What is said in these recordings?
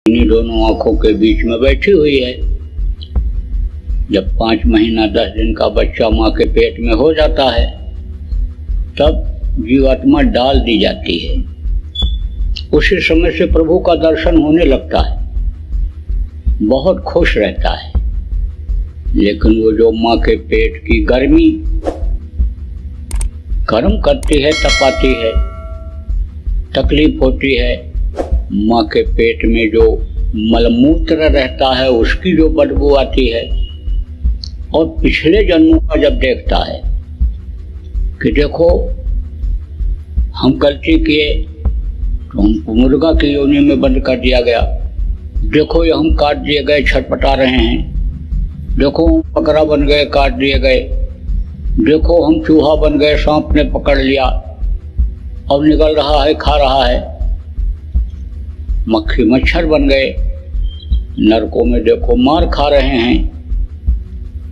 इन्हीं दोनों आंखों के बीच में बैठी हुई है। जब 5 महीना 10 दिन का बच्चा माँ के पेट में हो जाता है तब जीवात्मा डाल दी जाती है। उसी समय से प्रभु का दर्शन होने लगता है, बहुत खुश रहता है। लेकिन वो जो माँ के पेट की गर्मी गर्म करती है, तपाती है, तकलीफ होती है, माँ के पेट में जो मलमूत्र रहता है उसकी जो बदबू आती है, और पिछले जन्मों का जब देखता है कि देखो हम गलती किए तो हमको मुर्गा की योनि में बंद कर दिया गया, देखो ये हम काट दिए गए छटपटा रहे हैं, देखो हम बकरा बन गए काट दिए गए, देखो हम चूहा बन गए सांप ने पकड़ लिया और निकल रहा है खा रहा है, मक्खी मच्छर बन गए, नरकों में देखो मार खा रहे हैं,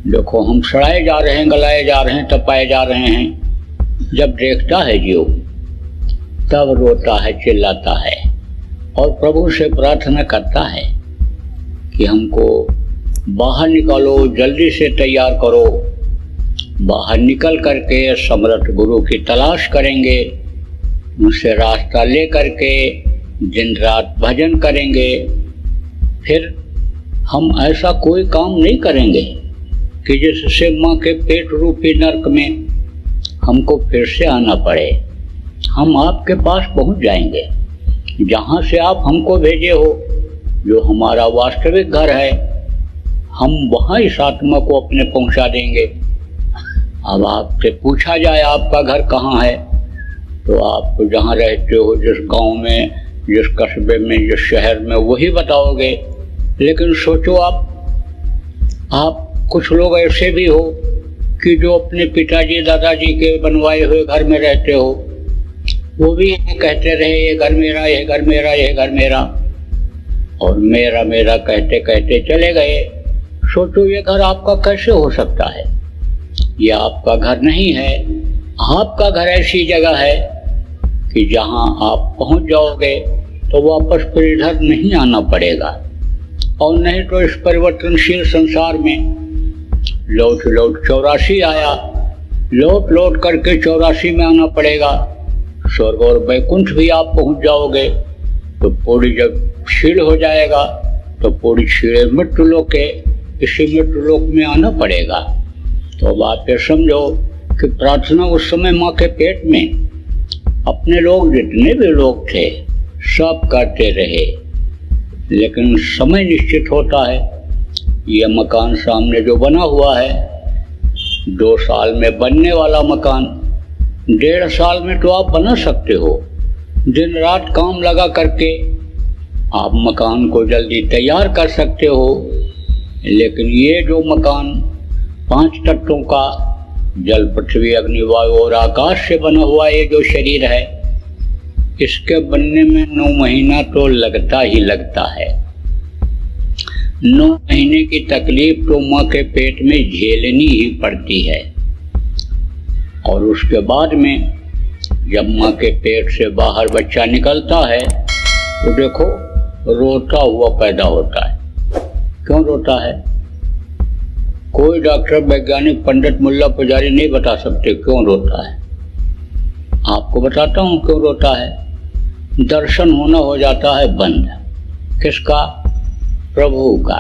देखो हम सड़ाए जा रहे हैं, गलाए जा रहे हैं, तपाए जा रहे हैं। जब देखता है जीव तब रोता है, चिल्लाता है और प्रभु से प्रार्थना करता है कि हमको बाहर निकालो, जल्दी से तैयार करो। बाहर निकल करके समर्थ गुरु की तलाश करेंगे, उनसे रास्ता ले करके दिन रात भजन करेंगे। फिर हम ऐसा कोई काम नहीं करेंगे कि जिससे माँ के पेट रूपी नरक में हमको फिर से आना पड़े। हम आपके पास पहुँच जाएंगे, जहाँ से आप हमको भेजे हो, जो हमारा वास्तविक घर है, हम वहाँ इस आत्मा को अपने पहुँचा देंगे। अब आपसे पूछा जाए आपका घर कहाँ है, तो आप जहाँ रहते हो, जिस गांव में, जिस कस्बे में, जिस शहर में, वही बताओगे। लेकिन सोचो आप कुछ लोग ऐसे भी हो कि जो अपने पिताजी दादाजी के बनवाए हुए घर में रहते हो, वो भी कहते रहे ये घर मेरा, ये घर मेरा, ये घर मेरा, और मेरा मेरा कहते कहते चले गए। सोचो ये घर आपका कैसे हो सकता है? ये आपका घर नहीं है। आपका घर ऐसी जगह है कि जहां आप पहुंच जाओगे तो वापस फिर इधर नहीं आना पड़ेगा, और नहीं तो इस परिवर्तनशील संसार में लौट लौट 84 आया, लौट लौट करके 84 में आना पड़ेगा। स्वर्ग और वैकुंठ भी आप पहुंच जाओगे तो पूरी जब क्षीण हो जाएगा तो पूरी क्षीणे मृत्यु लोक है, इसी मृत्यु लोक में आना पड़ेगा। तो अब आप ये समझो कि प्रार्थना उस समय माँ के पेट में अपने लोग जितने भी लोग थे सब करते रहे। लेकिन समय निश्चित होता है। ये मकान सामने जो बना हुआ है, 2 साल में बनने वाला मकान 1.5 साल में तो आप बना सकते हो। दिन रात काम लगा करके आप मकान को जल्दी तैयार कर सकते हो। लेकिन ये जो मकान 5 तत्वों का, जल पृथ्वी अग्नि वायु और आकाश से बना हुआ ये जो शरीर है, इसके बनने में 9 महीना तो लगता ही लगता है। 9 महीने की तकलीफ तो माँ के पेट में झेलनी ही पड़ती है। और उसके बाद में जब माँ के पेट से बाहर बच्चा निकलता है तो देखो रोता हुआ पैदा होता है। क्यों रोता है? कोई डॉक्टर, वैज्ञानिक, पंडित, मुल्ला, पुजारी नहीं बता सकते क्यों रोता है। आपको बताता हूँ क्यों रोता है। दर्शन होना हो जाता है बंद। किसका? प्रभु का।